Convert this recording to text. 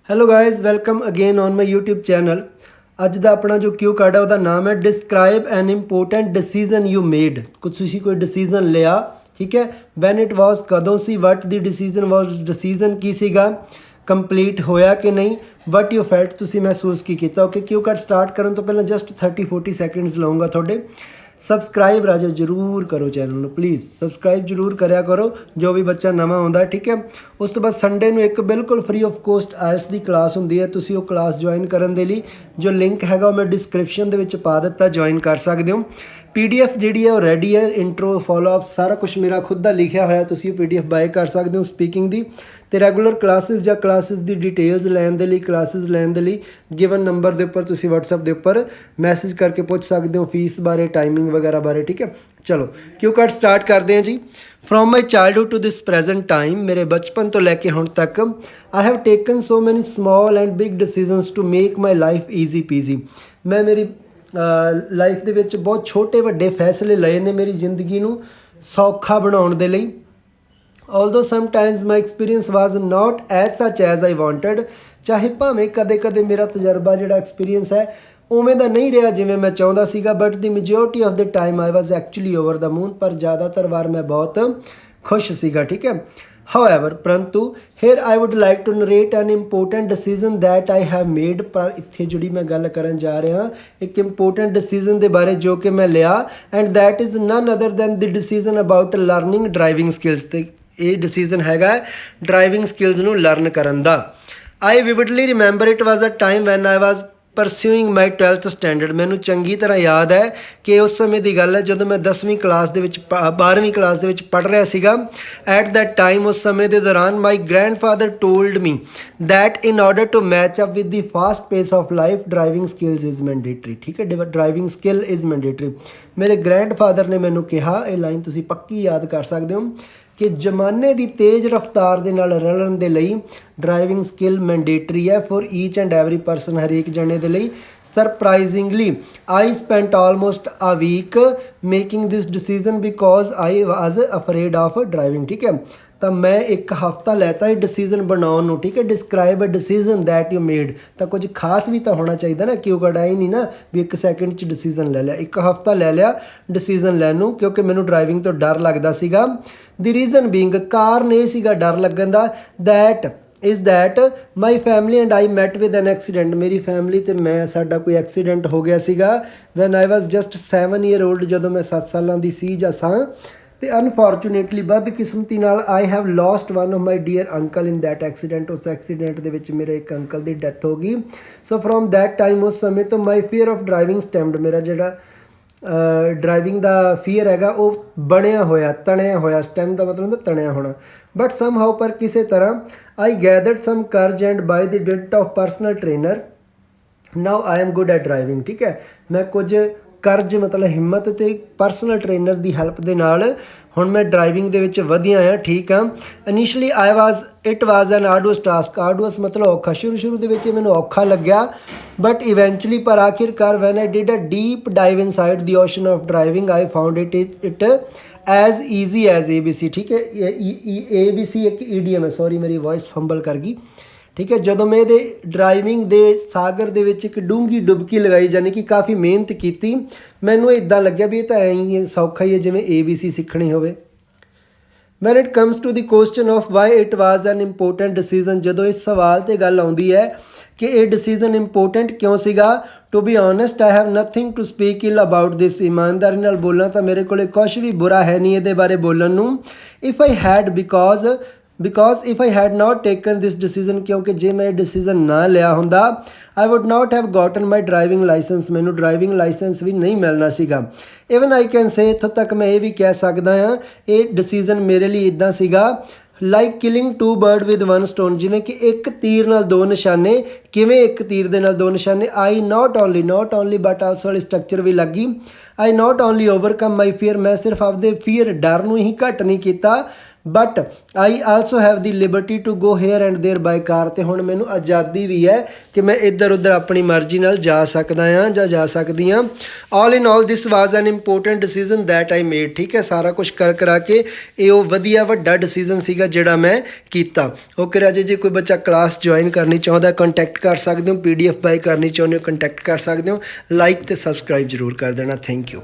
Hello guys, welcome again on my YouTube channel. ਅੱਜ ਦਾ ਆਪਣਾ ਜੋ ਕਿਊ ਕਾਰਡ ਹੈ ਉਹਦਾ ਨਾਮ ਹੈ describe N important decision you made. ਕੁਛ ਤੁਸੀਂ ਕੋਈ ਡਿਸੀਜ਼ਨ ਲਿਆ, ਠੀਕ ਹੈ। ਵੈਨ ਇਟ ਵਾਜ਼, ਕਦੋਂ ਸੀ। ਵਟ ਦੀ ਡਿਸੀਜ਼ਨ ਵਾਜ਼, ਡਿਸੀਜ਼ਨ ਕੀ ਸੀਗਾ। ਕੰਪਲੀਟ ਹੋਇਆ ਕਿ ਨਹੀਂ। ਵਟ ਯੂ ਫੈਲਟ, ਤੁਸੀਂ ਮਹਿਸੂਸ ਕੀ ਕੀਤਾ। ਓਕੇ, ਕਿਊ ਕਾਰਡ ਸਟਾਰਟ ਕਰਨ ਤੋਂ ਪਹਿਲਾਂ ਜਸਟ 30-40 ਸੈਕਿੰਡਸ ਲਊਂਗਾ ਤੁਹਾਡੇ। ਸਬਸਕ੍ਰਾਈਬ ਰਾਜਾ ਜ਼ਰੂਰ ਕਰੋ ਚੈਨਲ ਨੂੰ, ਪਲੀਜ਼ ਸਬਸਕ੍ਰਾਈਬ ਜ਼ਰੂਰ ਕਰਿਆ ਕਰੋ ਜੋ ਵੀ ਬੱਚਾ ਨਵਾਂ ਆਉਂਦਾ, ਠੀਕ ਹੈ। ਉਸ ਤੋਂ ਬਾਅਦ ਸੰਡੇ ਨੂੰ ਇੱਕ ਬਿਲਕੁਲ free of cost IELTS the class ਹੁੰਦੀ ਹੈ। ਤੁਸੀਂ ਉਹ ਕਲਾਸ ਜੁਆਇਨ ਕਰਨ ਦੇ ਲਈ ਜੋ ਲਿੰਕ ਹੈਗਾ ਉਹ ਮੈਂ ਡਿਸਕ੍ਰਿਪਸ਼ਨ ਦੇ ਵਿੱਚ ਪਾ ਦਿੱਤਾ, ਜੁਆਇਨ ਕਰ ਸਕਦੇ ਹੋ। PDF ਜਿਹੜੀ ਹੈ ਉਹ ਰੈਡੀ ਹੈ, ਇੰਟਰੋ ਫੋਲੋਅਪ ਸਾਰਾ ਕੁਛ ਮੇਰਾ ਖੁਦ ਦਾ ਲਿਖਿਆ ਹੋਇਆ, ਤੁਸੀਂ ਉਹ PDF ਬਾਏ ਕਰ ਸਕਦੇ ਹੋ ਸਪੀਕਿੰਗ ਦੀ। ਅਤੇ ਰੈਗੂਲਰ ਕਲਾਸਿਸ ਜਾਂ ਕਲਾਸਿਸ ਦੀ ਡਿਟੇਲਸ ਲੈਣ ਦੇ ਲਈ, ਕਲਾਸਿਸ ਲੈਣ ਦੇ ਲਈ ਗਿਵਨ ਨੰਬਰ ਦੇ ਉੱਪਰ ਤੁਸੀਂ WhatsApp ਦੇ ਉੱਪਰ ਮੈਸੇਜ ਕਰਕੇ ਪੁੱਛ ਸਕਦੇ ਹੋ ਫੀਸ ਬਾਰੇ, ਟਾਈਮਿੰਗ ਵਗੈਰਾ ਬਾਰੇ, ਠੀਕ ਹੈ। ਚਲੋ ਕਿਊ ਕਾਰਡ ਸਟਾਰਟ ਕਰਦੇ ਹਾਂ ਜੀ। From my childhood to this present time, ਮੇਰੇ ਬਚਪਨ ਤੋਂ ਲੈ ਕੇ ਹੁਣ ਤੱਕ I have taken so many small and big decisions to make my life easy peasy. ਮੈਂ ਮੇਰੀ ਲਾਈਫ ਦੇ ਵਿੱਚ ਬਹੁਤ ਛੋਟੇ ਵੱਡੇ ਫੈਸਲੇ ਲਏ ਨੇ ਮੇਰੀ ਜ਼ਿੰਦਗੀ ਨੂੰ ਸੌਖਾ ਬਣਾਉਣ ਦੇ ਲਈ। although sometimes my experience was not as such as I wanted, ਚਾਹੇ ਭਾਵੇਂ ਕਦੇ ਕਦੇ ਮੇਰਾ ਤਜਰਬਾ ਜਿਹੜਾ ਐਕਸਪੀਰੀਅੰਸ ਹੈ ਉਵੇਂ ਦਾ ਨਹੀਂ ਰਿਹਾ ਜਿਵੇਂ ਮੈਂ ਚਾਹੁੰਦਾ ਸੀਗਾ, but the majority of the time I was actually over the moon. ਪਰ ਜ਼ਿਆਦਾਤਰ ਵਾਰ ਮੈਂ ਬਹੁਤ ਖੁਸ਼ ਸੀਗਾ, ਠੀਕ ਹੈ। ਹਾਊਐਵਰ, ਪਰੰਤੂ here I would like to narrate an important decision that I have made. ਪਰ ਇੱਥੇ ਜਿਹੜੀ ਮੈਂ ਗੱਲ ਕਰਨ ਜਾ ਰਿਹਾ ਇੱਕ ਇੰਪੋਰਟੈਂਟ ਡਿਸੀਜ਼ਨ ਦੇ ਬਾਰੇ ਜੋ ਕਿ ਮੈਂ ਲਿਆ, and that is none other than the decision about learning driving skills. ਅਤੇ ਇਹ ਡਿਸੀਜ਼ਨ ਹੈਗਾ ਡਰਾਈਵਿੰਗ ਸਕਿੱਲਸ ਨੂੰ ਲਰਨ ਕਰਨ ਦਾ। I vividly remember it was a time when I was pursuing my 12th standard. ਮੈਨੂੰ ਚੰਗੀ ਤਰ੍ਹਾਂ ਯਾਦ ਹੈ ਕਿ ਉਸ ਸਮੇਂ ਦੀ ਗੱਲ ਹੈ ਜਦੋਂ ਮੈਂ 10ਵੀਂ ਕਲਾਸ ਦੇ ਵਿੱਚ 12ਵੀਂ ਕਲਾਸ ਦੇ ਵਿੱਚ ਪੜ੍ਹ ਰਿਹਾ ਸੀਗਾ। ਐਟ ਦੈਟ ਟਾਈਮ, ਉਸ ਸਮੇਂ ਦੇ ਦੌਰਾਨ, my grandfather told me that in order to match up with the fast pace of life driving skills is mandatory, ਠੀਕ ਹੈ। Driving skill is mandatory. ਮੇਰੇ ਗ੍ਰੈਂਡਫਾਦਰ ਨੇ ਮੈਨੂੰ ਕਿਹਾ, ਇਹ ਲਾਈਨ ਤੁਸੀਂ ਪੱਕੀ ਯਾਦ ਕਰ ਸਕਦੇ ਹੋ, ਕਿ ਜ਼ਮਾਨੇ ਦੀ ਤੇਜ਼ ਰਫ਼ਤਾਰ ਦੇ ਨਾਲ ਰਲਣ ਦੇ ਲਈ ਡਰਾਈਵਿੰਗ ਸਕਿੱਲ ਮੈਂਡੇਟਰੀ ਹੈ for each and every person, ਹਰੇਕ ਜਣੇ ਦੇ ਲਈ। Surprisingly I spent almost a week making this decision because I was afraid of driving, ਠੀਕ ਹੈ। ਤਾਂ ਮੈਂ ਇੱਕ ਹਫ਼ਤਾ ਲੈਤਾ ਇਹ ਡਿਸੀਜ਼ਨ ਬਣਾਉਣ ਨੂੰ, ਠੀਕ ਹੈ। Describe a decision that you made, ਤਾਂ ਕੁਝ ਖਾਸ ਵੀ ਤਾਂ ਹੋਣਾ ਚਾਹੀਦਾ ਨਾ। ਕਿਉਂ ਕਢਾਈ ਨਹੀਂ ਨਾ ਵੀ 1 ਸੈਕਿੰਡ 'ਚ ਡਿਸੀਜ਼ਨ ਲੈ ਲਿਆ। 1 ਹਫ਼ਤਾ ਲੈ ਲਿਆ ਡਿਸੀਜ਼ਨ ਲੈਣ ਨੂੰ, ਕਿਉਂਕਿ ਮੈਨੂੰ ਡਰਾਈਵਿੰਗ ਤੋਂ ਡਰ ਲੱਗਦਾ ਸੀਗਾ। ਦੀ ਰੀਜ਼ਨ ਬੀਂਗ, ਕਾਰਨ ਇਹ ਸੀਗਾ ਡਰ ਲੱਗਣ ਦਾ, that my family and I met with an accident. ਮੇਰੀ ਫੈਮਿਲੀ ਅਤੇ ਮੈਂ, ਸਾਡਾ ਕੋਈ ਐਕਸੀਡੈਂਟ ਹੋ ਗਿਆ ਸੀਗਾ when I was just 7 year old, ਜਦੋਂ ਮੈਂ 7 ਸਾਲਾਂ ਦੀ ਸੀ ਜਾਂ ਸਾਂ। ਅਤੇ ਅਨਫੋਰਚੂਨੇਟਲੀ, ਬਦਕਿਸਮਤੀ ਨਾਲ, I have lost one of my dear uncle in that accident. ਉਸ ਐਕਸੀਡੈਂਟ ਦੇ ਵਿੱਚ ਮੇਰੇ ਇੱਕ ਅੰਕਲ ਦੀ ਡੈਥ ਹੋ ਗਈ। ਸੋ ਫਰੋਮ ਦੈਟ ਟਾਈਮ, ਉਸ ਸਮੇਂ ਤੋਂ ਮਾਈ ਫੀਅਰ ਆਫ ਡਰਾਈਵਿੰਗ ਸਟੈਮਡ, ਮੇਰਾ ਜਿਹੜਾ ਡਰਾਈਵਿੰਗ ਦਾ ਫੀਅਰ ਹੈਗਾ ਉਹ ਬਣਿਆ ਹੋਇਆ, ਤਣਿਆ ਹੋਇਆ। ਸਟੈਮ ਦਾ ਮਤਲਬ ਹੁੰਦਾ ਤਣਿਆ ਹੋਣਾ। ਬਟ ਸਮ ਹਾਊ, ਪਰ ਕਿਸੇ ਤਰ੍ਹਾਂ, I gathered some courage and by the ਡਿਟ of personal trainer now I am good at driving, ਠੀਕ ਹੈ। ਮੈਂ ਕੁਝ ਕਰਜ ਮਤਲਬ ਹਿੰਮਤ ਅਤੇ ਪਰਸਨਲ ਟ੍ਰੇਨਰ ਦੀ ਹੈਲਪ ਦੇ ਨਾਲ ਹੁਣ ਮੈਂ ਡਰਾਈਵਿੰਗ ਦੇ ਵਿੱਚ ਵਧੀਆ ਹਾਂ, ਠੀਕ ਹਾਂ। Initially it was an arduous task. Arduous ਮਤਲਬ ਔਖਾ। ਸ਼ੁਰੂ ਦੇ ਵਿੱਚ ਇਹ ਮੈਨੂੰ ਔਖਾ ਲੱਗਿਆ, ਬਟ ਇਵੈਂਚੁਅਲੀ, ਪਰ ਆਖਿਰਕਾਰ, when I did a deep dive inside the ocean of driving, I found it as easy as ABC, ਠੀਕ ਹੈ। ABC ਇੱਕ EDM ਹੈ, ਸੌਰੀ ਮੇਰੀ ਵੋਇਸ ਫੰਬਲ ਕਰ ਗਈ, ਠੀਕ ਹੈ। ਜਦੋਂ ਮੈਂ ਇਹਦੇ ਡਰਾਈਵਿੰਗ ਦੇ ਸਾਗਰ ਦੇ ਵਿੱਚ ਇੱਕ ਡੂੰਘੀ ਡੁਬਕੀ ਲਗਾਈ, ਯਾਨੀ ਕਿ ਕਾਫੀ ਮਿਹਨਤ ਕੀਤੀ, ਮੈਨੂੰ ਇੱਦਾਂ ਲੱਗਿਆ ਵੀ ਇਹ ਤਾਂ ਐਂ ਹੀ ਸੌਖਾ ਹੀ ਹੈ ਜਿਵੇਂ ABC ਸਿੱਖਣੀ ਹੋਵੇ। When it comes to the question of Y it was an important decision, ਜਦੋਂ ਇਸ ਸਵਾਲ 'ਤੇ ਗੱਲ ਆਉਂਦੀ ਹੈ ਕਿ ਇਹ ਡਿਸੀਜ਼ਨ ਇੰਪੋਰਟੈਂਟ ਕਿਉਂ ਸੀਗਾ, to be honest I have nothing to speak ill about this. ਇਮਾਨਦਾਰੀ ਨਾਲ ਬੋਲਾਂ ਤਾਂ ਮੇਰੇ ਕੋਲ ਕੁਛ ਵੀ ਬੁਰਾ ਹੈ ਨਹੀਂ ਇਹਦੇ ਬਾਰੇ ਬੋਲਣ ਨੂੰ। If I had because if I had not taken this decision, ਕਿਉਂਕਿ ਜੇ ਮੈਂ ਇਹ ਡਿਸੀਜ਼ਨ ਨਾ ਲਿਆ ਹੁੰਦਾ, I would not have gotten my driving licence, ਮੈਨੂੰ ਡਰਾਈਵਿੰਗ ਲਾਇਸੈਂਸ ਵੀ ਨਹੀਂ ਮਿਲਣਾ ਸੀਗਾ। ਇਵਨ ਆਈ ਕੈਨ ਸੇ, ਇੱਥੋਂ ਤੱਕ ਮੈਂ ਇਹ ਵੀ ਕਹਿ ਸਕਦਾ ਹਾਂ, ਇਹ ਡਿਸੀਜ਼ਨ ਮੇਰੇ ਲਈ ਇੱਦਾਂ ਸੀਗਾ like killing 2 birds with 1 stone, ਜਿਵੇਂ ਕਿ ਇੱਕ ਤੀਰ ਨਾਲ 2 ਨਿਸ਼ਾਨੇ। ਕਿਵੇਂ ਇੱਕ ਤੀਰ ਦੇ ਨਾਲ 2 ਨਿਸ਼ਾਨੇ? I not only but also ਵਾਲੀ ਸਟਰਕਚਰ ਵੀ ਲੱਗ ਗਈ। I not only overcome my fear, ਮੈਂ ਸਿਰਫ ਆਪਦੇ ਫੀਅਰ, ਡਰ ਨੂੰ ਹੀ ਘੱਟ ਨਹੀਂ ਕੀਤਾ, but I also have the liberty to go here and there by car. ਅਤੇ ਹੁਣ ਮੈਨੂੰ ਆਜ਼ਾਦੀ ਵੀ ਹੈ ਕਿ ਮੈਂ ਇੱਧਰ ਉੱਧਰ ਆਪਣੀ ਮਰਜ਼ੀ ਨਾਲ ਜਾ ਸਕਦਾ ਹਾਂ ਜਾਂ ਜਾ ਸਕਦੀ ਹਾਂ। All in all this was an important decision that I made. ਠੀਕ ਹੈ, ਸਾਰਾ ਕੁਛ ਕਰਾ ਕੇ ਇਹ ਉਹ ਵਧੀਆ ਵੱਡਾ ਡਿਸੀਜ਼ਨ ਸੀਗਾ ਜਿਹੜਾ ਮੈਂ ਕੀਤਾ। ਓਕੇ ਰਾਜੇ, ਜੇ ਕੋਈ ਬੱਚਾ ਕਲਾਸ ਜੁਆਇਨ ਕਰਨੀ ਚਾਹੁੰਦਾ ਕੰਟੈਕਟ ਕਰ ਸਕਦੇ ਹੋ, PDF ਬਾਈ ਕਰਨੀ ਚਾਹੁੰਦੇ ਹੋ ਕੰਟੈਕਟ ਕਰ ਸਕਦੇ ਹੋ। ਲਾਈਕ ਅਤੇ ਸਬਸਕ੍ਰਾਈਬ ਜ਼ਰੂਰ ਕਰ ਦੇਣਾ। Thank you.